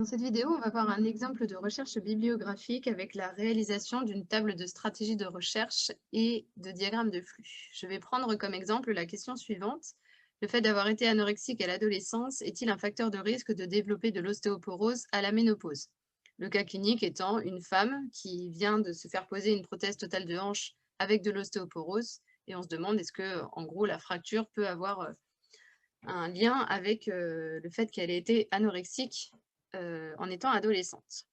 Dans cette vidéo, on va voir un exemple de recherche bibliographique avec la réalisation d'une table de stratégie de recherche et de diagramme de flux. Je vais prendre comme exemple la question suivante. Le fait d'avoir été anorexique à l'adolescence est-il un facteur de risque de développer de l'ostéoporose à la ménopause? Le cas clinique étant une femme qui vient de se faire poser une prothèse totale de hanche avec de l'ostéoporose et on se demande est-ce que, en gros, la fracture peut avoir un lien avec le fait qu'elle ait été anorexique en étant adolescente.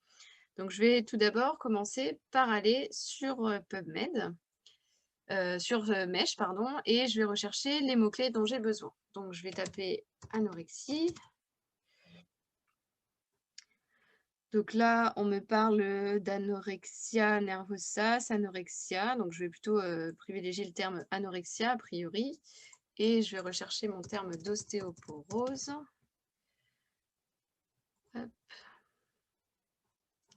Donc, je vais tout d'abord commencer par aller sur PubMed, sur Mesh, pardon, et je vais rechercher les mots-clés dont j'ai besoin. Donc, je vais taper anorexie. Donc là, on me parle d'anorexia nervosa, anorexia. Donc, je vais plutôt privilégier le terme anorexia, a priori. Et je vais rechercher mon terme d'ostéoporose. Hop.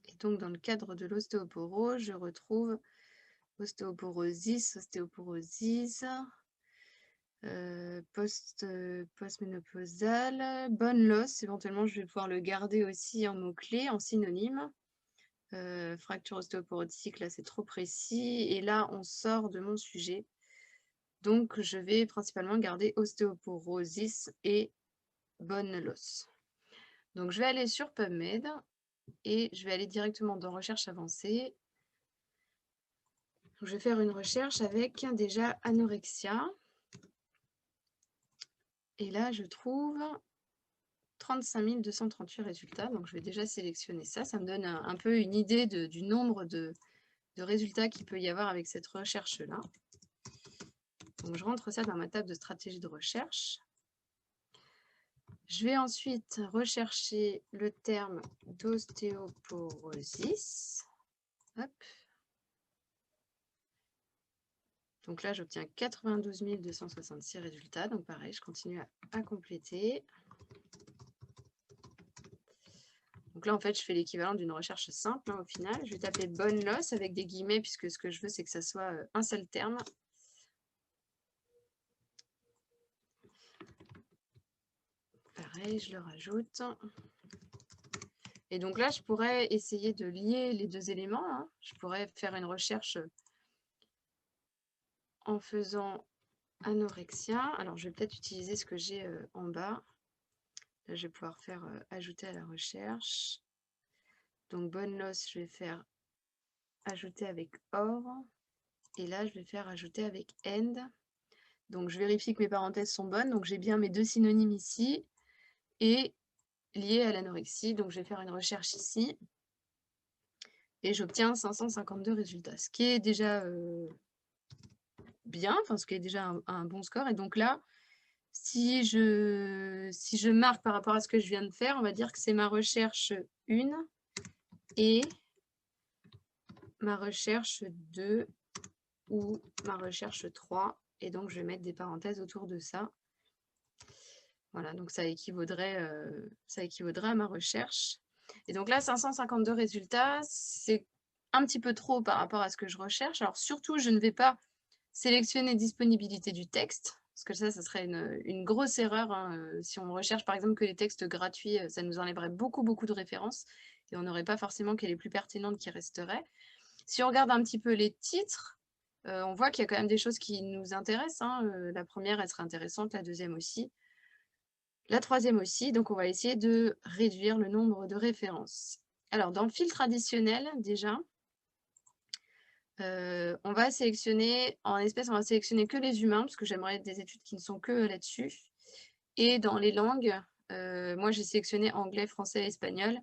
Et donc, dans le cadre de l'ostéoporose, je retrouve ostéoporosis, postménopausale, bone loss, éventuellement je vais pouvoir le garder aussi en mot-clé, en synonyme. Fracture ostéoporotique, là c'est trop précis. Et là, on sort de mon sujet. Donc, je vais principalement garder ostéoporosis et bone loss. Donc, je vais aller sur PubMed et je vais aller directement dans Recherche avancée. Je vais faire une recherche avec déjà anorexia. Et là, je trouve 35 238 résultats. Donc, je vais déjà sélectionner ça. Ça me donne un peu une idée du nombre de résultats qu'il peut y avoir avec cette recherche-là. Donc, je rentre ça dans ma table de stratégie de recherche. Je vais ensuite rechercher le terme d'ostéoporosis. Hop. Donc là, j'obtiens 92 266 résultats. Donc pareil, je continue à compléter. Donc là, en fait, je fais l'équivalent d'une recherche simple au final. Je vais taper bone loss avec des guillemets puisque ce que je veux, c'est que ça soit un seul terme. Pareil, je le rajoute. Et donc là, je pourrais essayer de lier les deux éléments. Hein. Je pourrais faire une recherche en faisant anorexia. Alors, je vais peut-être utiliser ce que j'ai en bas. Là, je vais pouvoir faire ajouter à la recherche. Donc, bone loss, je vais faire ajouter avec or. Et là, je vais faire ajouter avec end. Donc, je vérifie que mes parenthèses sont bonnes. Donc, j'ai bien mes deux synonymes ici. Et lié à l'anorexie. Donc, je vais faire une recherche ici. Et j'obtiens 552 résultats. Ce qui est déjà bien, enfin, ce qui est déjà un bon score. Et donc là, si je marque par rapport à ce que je viens de faire, on va dire que c'est ma recherche 1 et ma recherche 2 ou ma recherche 3. Et donc, je vais mettre des parenthèses autour de ça. Voilà, donc ça équivaudrait à ma recherche. Et donc là, 552 résultats, c'est un petit peu trop par rapport à ce que je recherche. Alors surtout, je ne vais pas sélectionner disponibilité du texte, parce que ça serait une grosse erreur. Hein. Si on recherche par exemple que les textes gratuits, ça nous enlèverait beaucoup de références et on n'aurait pas forcément que les plus pertinentes qui resteraient. Si on regarde un petit peu les titres, on voit qu'il y a quand même des choses qui nous intéressent. Hein. La première, elle serait intéressante, la deuxième aussi. La troisième aussi, donc on va essayer de réduire le nombre de références. Alors, dans le fil traditionnel, déjà, on va sélectionner, en espèces, on va sélectionner que les humains, parce que j'aimerais des études qui ne sont que là-dessus. Et dans les langues, moi j'ai sélectionné anglais, français, espagnol,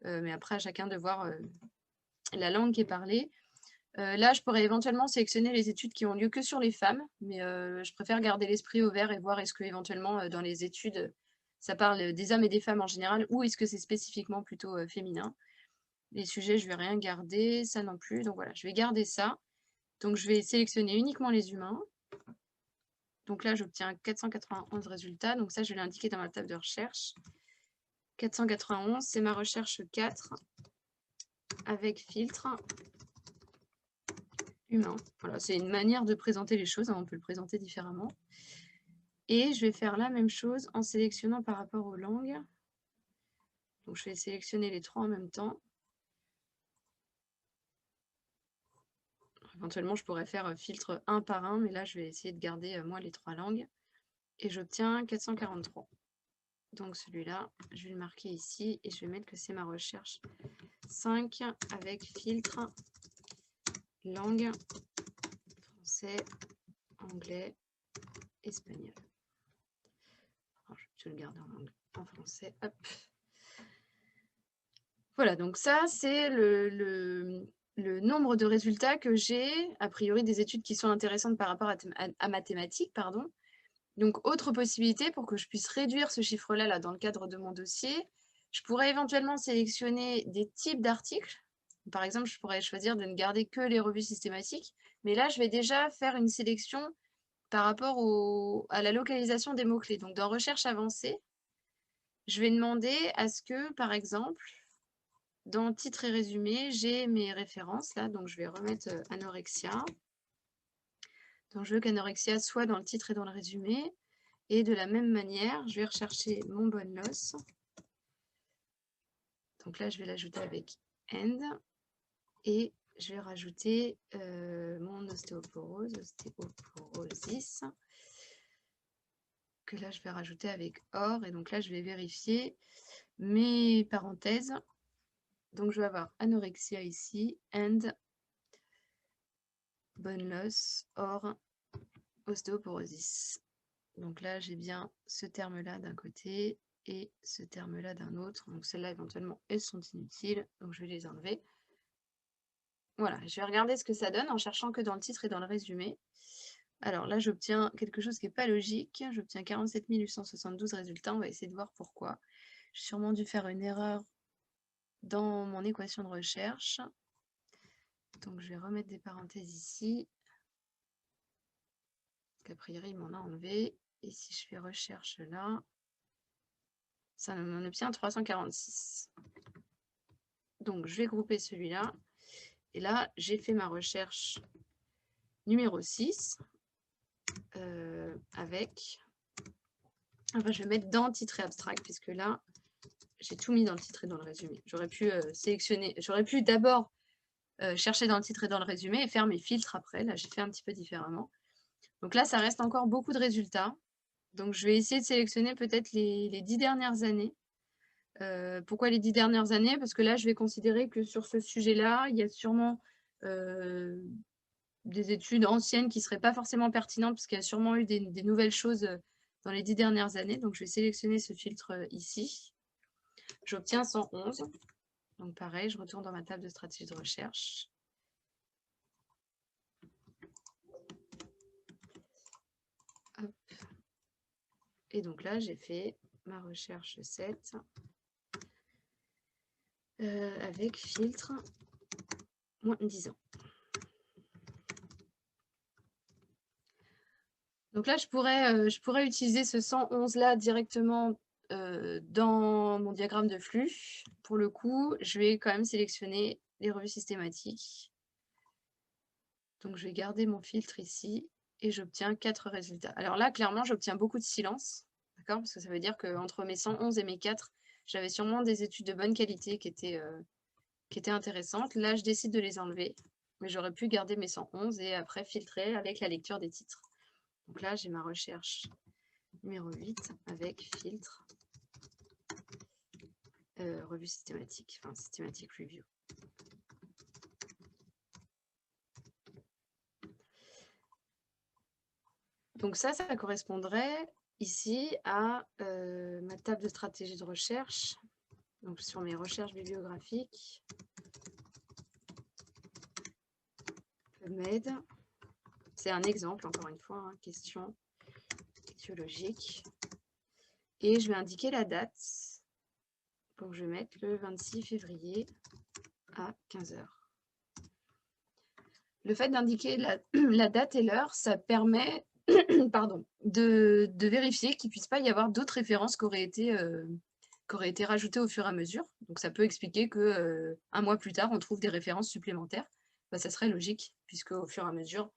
mais après à chacun de voir la langue qui est parlée. Là, je pourrais éventuellement sélectionner les études qui ont lieu que sur les femmes, mais je préfère garder l'esprit ouvert et voir est-ce que éventuellement dans les études, ça parle des hommes et des femmes en général, ou est-ce que c'est spécifiquement plutôt féminin. Les sujets, je ne vais rien garder, ça non plus. Donc voilà, je vais garder ça. Donc je vais sélectionner uniquement les humains. Donc là, j'obtiens 491 résultats. Donc ça, je vais l'indiquer dans ma table de recherche. 491, c'est ma recherche 4 avec filtre humain. Voilà, c'est une manière de présenter les choses. Hein, on peut le présenter différemment. Et je vais faire la même chose en sélectionnant par rapport aux langues. Donc, je vais sélectionner les 3 en même temps. Éventuellement, je pourrais faire filtre un par un, mais là, je vais essayer de garder, moi, les 3 langues. Et j'obtiens 443. Donc, celui-là, je vais le marquer ici et je vais mettre que c'est ma recherche 5 avec filtre, langue, français, anglais, espagnol. Alors, je vais le garder en français. Hop. Voilà, donc ça, c'est le nombre de résultats que j'ai, a priori des études qui sont intéressantes par rapport à mathématiques, pardon. Donc, autre possibilité pour que je puisse réduire ce chiffre-là là, dans le cadre de mon dossier, je pourrais éventuellement sélectionner des types d'articles. Par exemple, je pourrais choisir de ne garder que les revues systématiques, mais là, je vais déjà faire une sélection par rapport à la localisation des mots-clés. Donc, dans recherche avancée, je vais demander à ce que, par exemple, dans titre et résumé, j'ai mes références là, donc je vais remettre anorexia. Donc je veux qu'anorexia soit dans le titre et dans le résumé. Et de la même manière, je vais rechercher mon bone loss. Donc là, je vais l'ajouter avec end. Et je vais rajouter mon ostéoporosis, que là, je vais rajouter avec or. Et donc là, je vais vérifier mes parenthèses. Donc, je vais avoir anorexia ici, and, bone loss, or, ostéoporosis. Donc là, j'ai bien ce terme-là d'un côté et ce terme-là d'un autre. Donc celles-là, éventuellement, elles sont inutiles. Donc je vais les enlever. Voilà, je vais regarder ce que ça donne en cherchant que dans le titre et dans le résumé. Alors là, j'obtiens quelque chose qui n'est pas logique. J'obtiens 47 872 résultats. On va essayer de voir pourquoi. J'ai sûrement dû faire une erreur dans mon équation de recherche. Donc je vais remettre des parenthèses ici. Parce qu'a priori, il m'en a enlevé. Et si je fais recherche là, ça m'en obtient 346. Donc, je vais grouper celui-là. Et là, j'ai fait ma recherche numéro 6 avec... Enfin, je vais mettre dans titre et abstract, puisque là, j'ai tout mis dans le titre et dans le résumé. J'aurais pu sélectionner... J'aurais pu d'abord chercher dans le titre et dans le résumé et faire mes filtres après. Là, j'ai fait un petit peu différemment. Donc là, ça reste encore beaucoup de résultats. Donc, je vais essayer de sélectionner peut-être les 10 dernières années. Pourquoi les 10 dernières années? Parce que là, je vais considérer que sur ce sujet-là, il y a sûrement des études anciennes qui ne seraient pas forcément pertinentes, parce qu'il y a sûrement eu des nouvelles choses dans les 10 dernières années. Donc, je vais sélectionner ce filtre ici. J'obtiens 111. Donc, pareil, je retourne dans ma table de stratégie de recherche. Hop. Et donc là, j'ai fait ma recherche 7 avec filtre moins 10 ans. Donc là, je pourrais utiliser ce 111 là directement dans mon diagramme de flux. Pour le coup, je vais quand même sélectionner les revues systématiques. Donc, je vais garder mon filtre ici et j'obtiens 4 résultats. Alors là, clairement, j'obtiens beaucoup de silence, d'accord? Parce que ça veut dire qu'entre mes 111 et mes 4, j'avais sûrement des études de bonne qualité qui étaient intéressantes. Là, je décide de les enlever, mais j'aurais pu garder mes 111 et après filtrer avec la lecture des titres. Donc là, j'ai ma recherche numéro 8 avec filtre, revue systématique, enfin systématique review. Donc ça correspondrait ici à ma table de stratégie de recherche. Donc sur mes recherches bibliographiques, PubMed, c'est un exemple, encore une fois, hein, question étiologique. Et je vais indiquer la date. Donc je vais mettre le 26 février à 15 h. Le fait d'indiquer la date et l'heure, ça permet pardon, de vérifier qu'il ne puisse pas y avoir d'autres références qui auraient été rajoutées au fur et à mesure. Donc ça peut expliquer qu'un mois plus tard, on trouve des références supplémentaires. Bah, ça serait logique, puisque au fur et à mesure,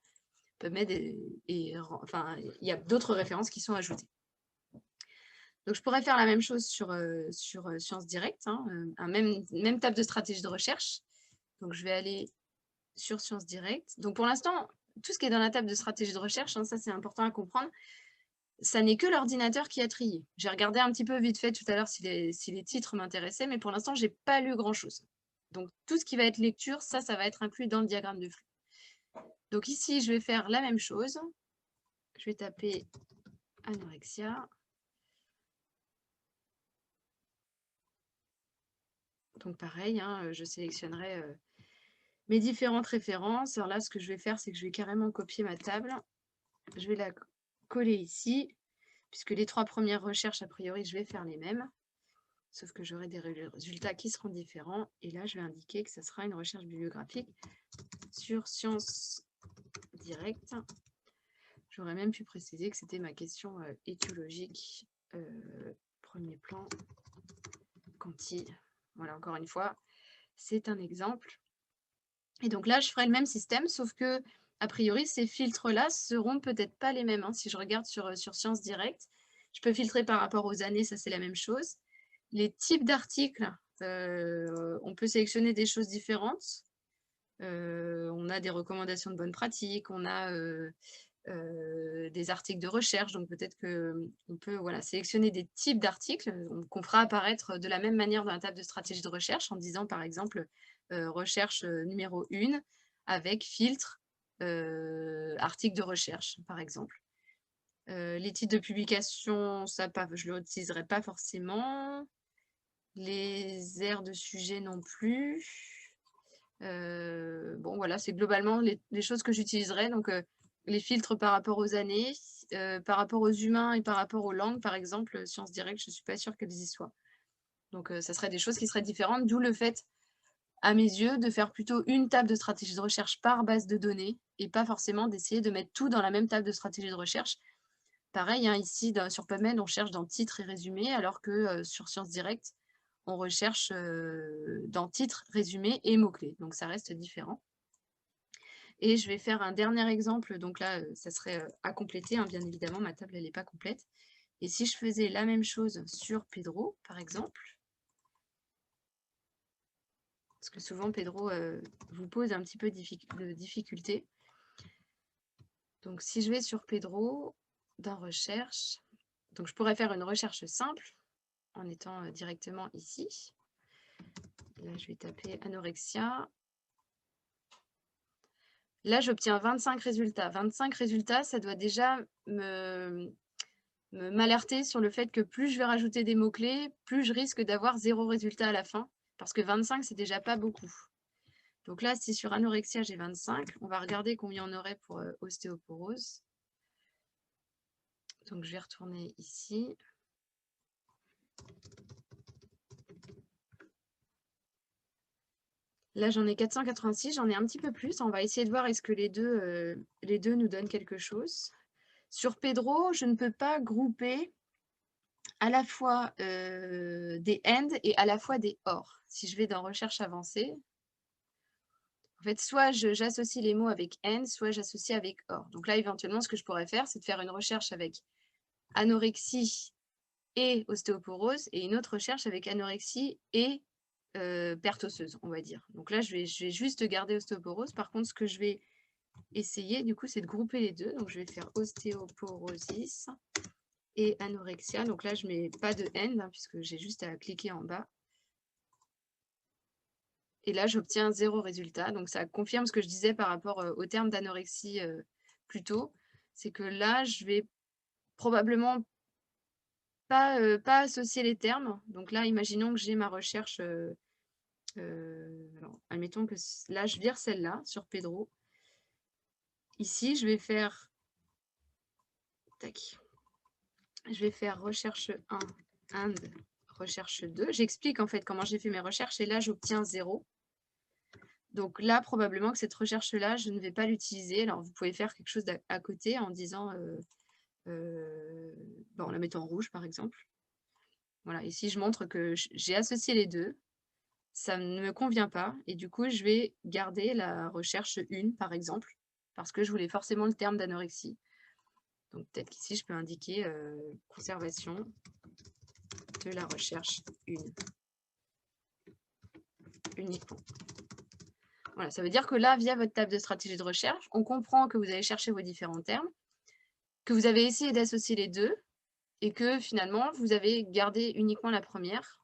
PubMed enfin, il y a d'autres références qui sont ajoutées. Donc, je pourrais faire la même chose sur Sciences Directes, hein, même table de stratégie de recherche. Donc, je vais aller sur Sciences Directes. Donc, pour l'instant, tout ce qui est dans la table de stratégie de recherche, hein, ça, c'est important à comprendre, ça n'est que l'ordinateur qui a trié. J'ai regardé un petit peu vite fait tout à l'heure si les titres m'intéressaient, mais pour l'instant, je n'ai pas lu grand-chose. Donc, tout ce qui va être lecture, ça va être inclus dans le diagramme de flux. Donc, ici, je vais faire la même chose. Je vais taper anorexia. Donc, pareil, hein, je sélectionnerai mes différentes références. Alors là, ce que je vais faire, c'est que je vais carrément copier ma table. Je vais la coller ici, puisque les 3 premières recherches, a priori, je vais faire les mêmes. Sauf que j'aurai des résultats qui seront différents. Et là, je vais indiquer que ce sera une recherche bibliographique sur Sciences Directes. J'aurais même pu préciser que c'était ma question étiologique, premier plan, quanti. Voilà, encore une fois, c'est un exemple. Et donc là, je ferai le même système, sauf que, a priori, ces filtres-là seront peut-être pas les mêmes. Hein. Si je regarde sur Sciences Directes, je peux filtrer par rapport aux années, ça c'est la même chose. Les types d'articles, on peut sélectionner des choses différentes. On a des recommandations de bonnes pratiques, on a des articles de recherche, donc peut-être qu'on peut sélectionner des types d'articles qu'on fera apparaître de la même manière dans la table de stratégie de recherche en disant par exemple recherche numéro 1 avec filtre article de recherche par exemple. Les titres de publication, ça je ne l'utiliserai pas forcément. Les aires de sujet non plus. Bon, voilà, c'est globalement les choses que j'utiliserai. Donc, les filtres par rapport aux années, par rapport aux humains et par rapport aux langues, par exemple, Sciences Directes, je ne suis pas sûre qu'elles y soient. Donc, ça serait des choses qui seraient différentes, d'où le fait, à mes yeux, de faire plutôt une table de stratégie de recherche par base de données et pas forcément d'essayer de mettre tout dans la même table de stratégie de recherche. Pareil, hein, ici, sur PubMed, on cherche dans titre et résumé, alors que sur Sciences Directes, on recherche dans titre, résumé et mots-clés. Donc, ça reste différent. Et je vais faire un dernier exemple. Donc là, ça serait à compléter. Hein, bien évidemment, ma table, elle n'est pas complète. Et si je faisais la même chose sur Pedro, par exemple, parce que souvent, Pedro vous pose un petit peu de difficulté. Donc, si je vais sur Pedro, dans Recherche, donc je pourrais faire une recherche simple en étant directement ici. Là, je vais taper anorexia. Là, j'obtiens 25 résultats. 25 résultats, ça doit déjà m'alerter sur le fait que plus je vais rajouter des mots-clés, plus je risque d'avoir 0 résultat à la fin. Parce que 25, c'est déjà pas beaucoup. Donc là, si sur anorexia, j'ai 25, on va regarder combien on aurait pour ostéoporose. Donc, je vais retourner ici. Là, j'en ai 486, j'en ai un petit peu plus. On va essayer de voir est-ce que les deux nous donnent quelque chose. Sur Pedro, je ne peux pas grouper à la fois des AND et à la fois des OR. Si je vais dans recherche avancée, en fait, soit j'associe les mots avec AND, soit j'associe avec OR. Donc là, éventuellement, ce que je pourrais faire, c'est de faire une recherche avec anorexie et ostéoporose et une autre recherche avec anorexie et perte osseuse, on va dire. Donc là, je vais juste garder ostéoporose. Par contre, ce que je vais essayer, du coup, c'est de grouper les deux. Donc, je vais faire ostéoporosis et anorexia. Donc là, je ne mets pas de AND, hein, puisque j'ai juste à cliquer en bas. Et là, j'obtiens 0 résultat. Donc, ça confirme ce que je disais par rapport au terme d'anorexie plus tôt. C'est que là, je vais probablement pas associer les termes. Donc là, imaginons que j'ai ma recherche. Alors, admettons que là, je vire celle-là sur Pedro. Ici, je vais faire... Tac. Je vais faire recherche 1, and recherche 2. J'explique en fait comment j'ai fait mes recherches et là, j'obtiens 0. Donc là, probablement que cette recherche-là, je ne vais pas l'utiliser. Alors, vous pouvez faire quelque chose à côté en disant, en la mettant en rouge, par exemple. Voilà, ici, je montre que j'ai associé les deux. Ça ne me convient pas. Et du coup, je vais garder la recherche 1, par exemple, parce que je voulais forcément le terme d'anorexie. Donc, peut-être qu'ici, je peux indiquer conservation. de la recherche 1 uniquement. Voilà, ça veut dire que là, via votre table de stratégie de recherche, on comprend que vous avez cherché vos différents termes, que vous avez essayé d'associer les deux, et que finalement, vous avez gardé uniquement la première,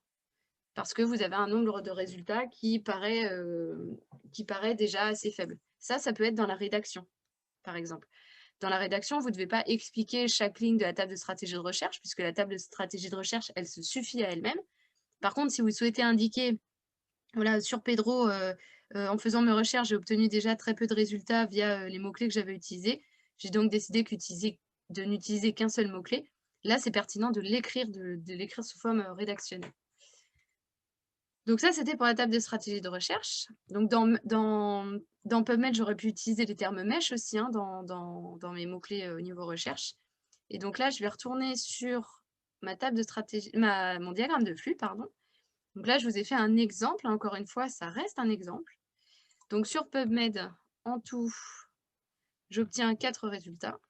parce que vous avez un nombre de résultats qui paraît déjà assez faible. Ça peut être dans la rédaction, par exemple. Dans la rédaction, vous ne devez pas expliquer chaque ligne de la table de stratégie de recherche, puisque la table de stratégie de recherche, elle se suffit à elle-même. Par contre, si vous souhaitez indiquer, voilà, sur Pedro, en faisant mes recherches, j'ai obtenu déjà très peu de résultats via les mots-clés que j'avais utilisés. J'ai donc décidé de n'utiliser qu'un seul mot-clé. Là, c'est pertinent de l'écrire sous forme rédactionnelle. Donc ça, c'était pour la table de stratégie de recherche. Donc dans PubMed, j'aurais pu utiliser les termes mesh aussi hein, dans mes mots-clés au niveau recherche. Et donc là, je vais retourner sur ma table de stratégie, mon diagramme de flux, pardon. Donc là, je vous ai fait un exemple. Encore une fois, ça reste un exemple. Donc sur PubMed, en tout, j'obtiens 4 résultats.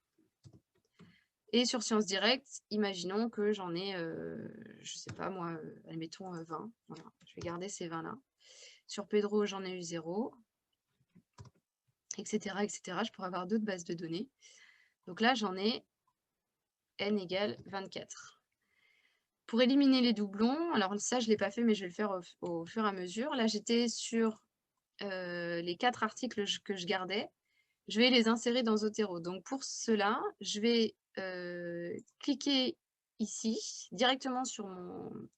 Et sur Sciences Directes, imaginons que j'en ai, je ne sais pas moi, admettons 20. Voilà, je vais garder ces 20-là. Sur Pedro, j'en ai eu 0, etc., etc. Je pourrais avoir d'autres bases de données. Donc là, j'en ai n égale 24. Pour éliminer les doublons, alors ça, je ne l'ai pas fait, mais je vais le faire au fur et à mesure. Là, j'étais sur les 4 articles que je gardais. Je vais les insérer dans Zotero. Donc pour cela, je vais cliquer ici, directement sur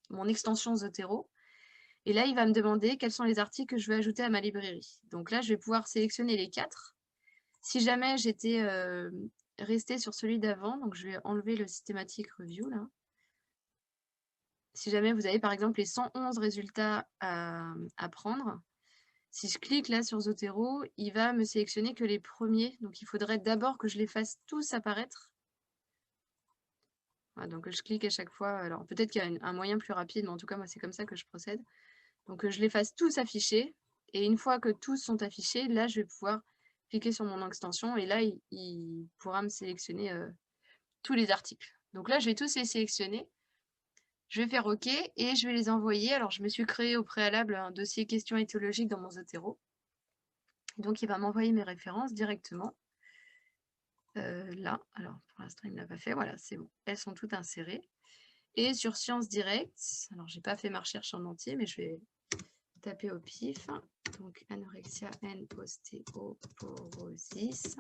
mon extension Zotero. Et là, il va me demander quels sont les articles que je veux ajouter à ma librairie. Donc là, je vais pouvoir sélectionner les 4. Si jamais j'étais restée sur celui d'avant, donc je vais enlever le Systematic Review là. Si jamais vous avez par exemple les 111 résultats à prendre, si je clique là sur Zotero, il va me sélectionner que les premiers. Donc il faudrait d'abord que je les fasse tous apparaître. Voilà, donc je clique à chaque fois. Alors peut-être qu'il y a un moyen plus rapide, mais en tout cas moi c'est comme ça que je procède. Donc je les fasse tous afficher. Et une fois que tous sont affichés, là je vais pouvoir cliquer sur mon extension et là il pourra me sélectionner tous les articles. Donc là je vais tous les sélectionner. Je vais faire OK et je vais les envoyer. Alors je me suis créé au préalable un dossier questions éthologiques dans mon Zotero. Donc il va m'envoyer mes références directement. Là, alors pour l'instant il ne l'a pas fait, voilà, c'est bon, elles sont toutes insérées. Et sur Sciences Directes, alors j'ai pas fait ma recherche en entier, mais je vais taper au pif. Donc anorexia N ostéoporosis,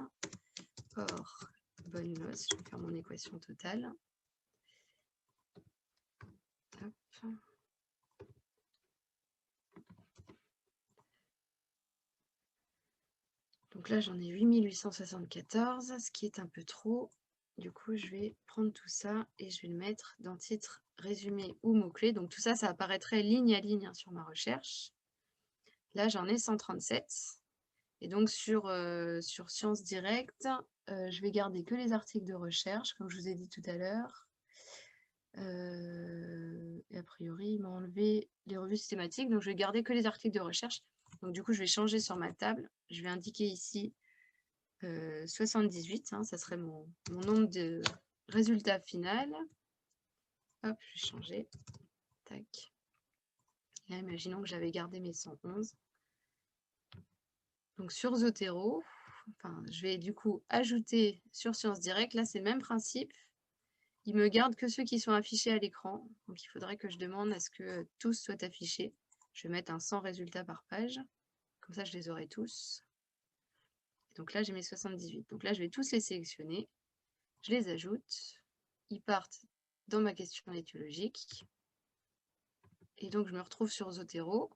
or bonne noce, je vais faire mon équation totale. Hop. Donc là j'en ai 8874, ce qui est un peu trop. Du coup, je vais prendre tout ça et je vais le mettre dans titre, résumé ou mots-clés. Donc tout ça, ça apparaîtrait ligne à ligne hein, sur ma recherche. Là, j'en ai 137. Et donc sur Sciences Directes, je vais garder que les articles de recherche, comme je vous ai dit tout à l'heure. Et a priori, il m'a enlevé les revues systématiques. Donc je vais garder que les articles de recherche. Donc du coup, je vais changer sur ma table. Je vais indiquer ici 78, hein, ça serait mon nombre de résultats final. Hop, je vais changer. Tac. Là, imaginons que j'avais gardé mes 111. Donc sur Zotero, enfin, je vais du coup ajouter sur Sciences Directes. Là, c'est le même principe. Il me garde que ceux qui sont affichés à l'écran. Donc il faudrait que je demande à ce que tous soient affichés. Je vais mettre un 100 résultats par page. Comme ça, je les aurai tous. Donc là, j'ai mes 78. Donc là, je vais tous les sélectionner. Je les ajoute. Ils partent dans ma question étiologique. Et donc, je me retrouve sur Zotero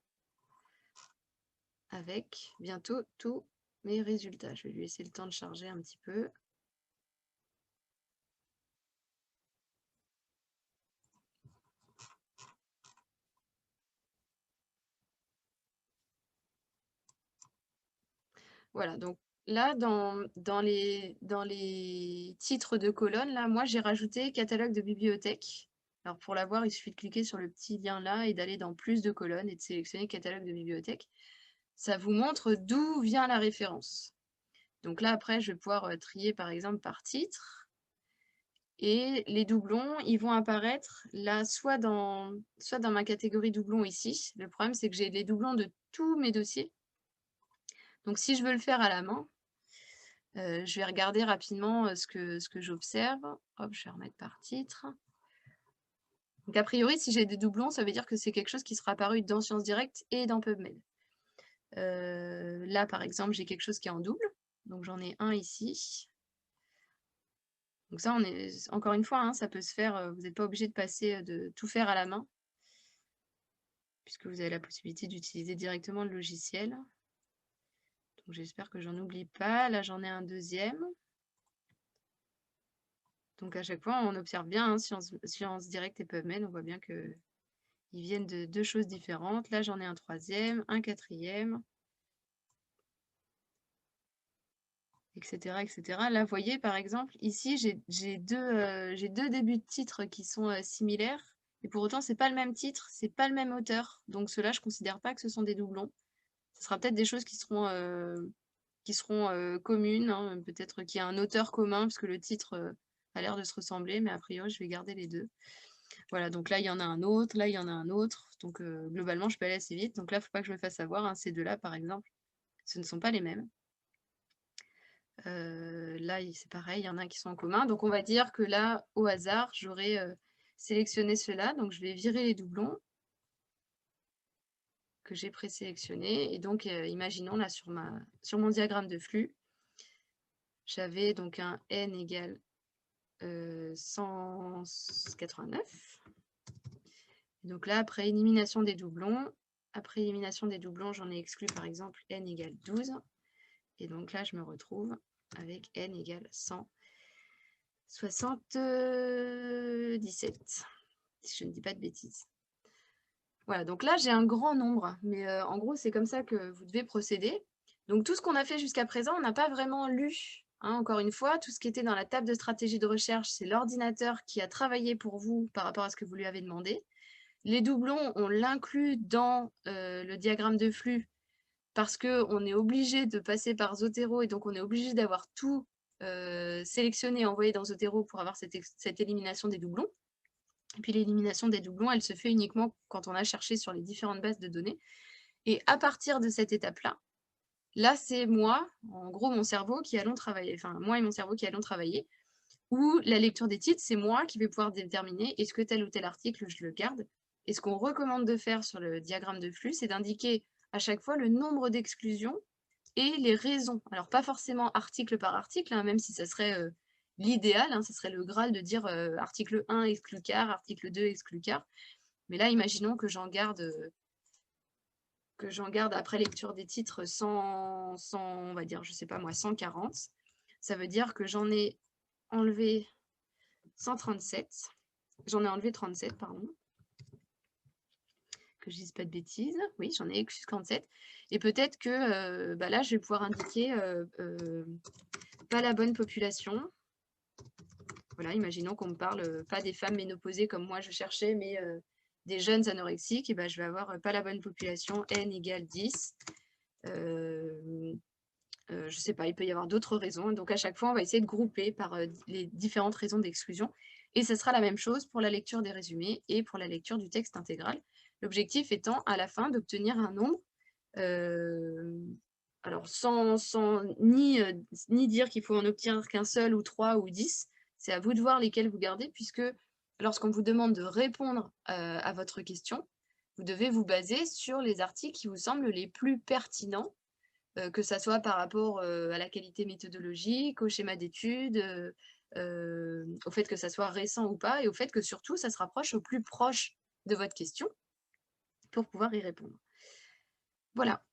avec bientôt tous mes résultats. Je vais lui laisser le temps de charger un petit peu. Voilà, donc là, dans les titres de colonne, là, moi, j'ai rajouté catalogue de bibliothèque. Alors, pour l'avoir, il suffit de cliquer sur le petit lien là et d'aller dans plus de colonnes et de sélectionner catalogue de bibliothèque. Ça vous montre d'où vient la référence. Donc là, après, je vais pouvoir trier, par exemple, par titre. Et les doublons, ils vont apparaître là, soit dans ma catégorie doublons ici. Le problème, c'est que j'ai les doublons de tous mes dossiers. Donc si je veux le faire à la main, je vais regarder rapidement ce que j'observe. Hop, je vais remettre par titre. Donc a priori, si j'ai des doublons, ça veut dire que c'est quelque chose qui sera apparu dans Sciences Direct et dans PubMed. Là, par exemple, j'ai quelque chose qui est en double. Donc j'en ai un ici. Donc ça, encore une fois, hein, ça peut se faire, vous n'êtes pas obligé de passer, de tout faire à la main, puisque vous avez la possibilité d'utiliser directement le logiciel. Donc j'espère que j'en oublie pas. Là, j'en ai un deuxième. Donc à chaque fois, on observe bien, hein, Sciences Direct et PubMed, on voit bien qu'ils viennent de deux choses différentes. Là, j'en ai un troisième, un quatrième, etc., etc. Là, vous voyez, par exemple, ici, j'ai deux débuts de titres qui sont similaires, et pour autant, c'est pas le même titre, c'est pas le même auteur. Donc ceux-là, je considère pas que ce sont des doublons. Ce sera peut-être des choses qui seront communes, hein, peut-être qu'il y a un auteur commun, parce que le titre a l'air de se ressembler, mais a priori, je vais garder les deux. Voilà, donc là, il y en a un autre, là, il y en a un autre. Donc globalement, je peux aller assez vite. Donc là, il ne faut pas que je me fasse avoir, hein. Ces deux-là, par exemple, ce ne sont pas les mêmes. Là, c'est pareil, il y en a qui sont en commun. Donc on va dire que là, au hasard, j'aurais sélectionné ceux-là. Donc je vais virer les doublons que j'ai présélectionnés. Et donc, imaginons là sur mon diagramme de flux, j'avais donc un n égale 189. Donc là, après élimination des doublons, j'en ai exclu par exemple n égale 12. Et donc là, je me retrouve avec n égale 177, si je ne dis pas de bêtises. Voilà, donc là, j'ai un grand nombre, mais en gros, c'est comme ça que vous devez procéder. Donc tout ce qu'on a fait jusqu'à présent, on n'a pas vraiment lu. Hein, encore une fois, tout ce qui était dans la table de stratégie de recherche, c'est l'ordinateur qui a travaillé pour vous par rapport à ce que vous lui avez demandé. Les doublons, on l'inclut dans le diagramme de flux parce qu'on est obligé de passer par Zotero et donc on est obligé d'avoir tout sélectionné et envoyé dans Zotero pour avoir cette élimination des doublons. Et puis l'élimination des doublons, elle se fait uniquement quand on a cherché sur les différentes bases de données. Et à partir de cette étape-là, là c'est moi, en gros mon cerveau qui allons travailler, enfin moi et mon cerveau qui allons travailler, où la lecture des titres, c'est moi qui vais pouvoir déterminer est-ce que tel ou tel article, je le garde. Et ce qu'on recommande de faire sur le diagramme de flux, c'est d'indiquer à chaque fois le nombre d'exclusions et les raisons. Alors, pas forcément article par article, hein, même si ça serait l'idéal, hein, ça serait le Graal de dire article 1 exclu car, article 2 exclu car. Mais là, imaginons que j'en garde après lecture des titres 100, on va dire, je sais pas moi, 140. Ça veut dire que j'en ai enlevé 137. J'en ai enlevé 37, pardon. Que je dise pas de bêtises. Oui, j'en ai exclu 37. Et peut-être que là, je vais pouvoir indiquer pas la bonne population. Voilà, imaginons qu'on me parle pas des femmes ménopausées comme moi je cherchais, mais des jeunes anorexiques. Et ben, je vais avoir pas la bonne population, n égale 10. Je sais pas, il peut y avoir d'autres raisons. Donc à chaque fois, on va essayer de grouper par les différentes raisons d'exclusion. Et ce sera la même chose pour la lecture des résumés et pour la lecture du texte intégral. L'objectif étant à la fin d'obtenir un nombre, alors sans ni dire qu'il faut en obtenir qu'un seul ou 3 ou 10, c'est à vous de voir lesquels vous gardez, puisque lorsqu'on vous demande de répondre à votre question, vous devez vous baser sur les articles qui vous semblent les plus pertinents, que ça soit par rapport à la qualité méthodologique, au schéma d'études, au fait que ça soit récent ou pas, et au fait que surtout, ça se rapproche au plus proche de votre question pour pouvoir y répondre. Voilà.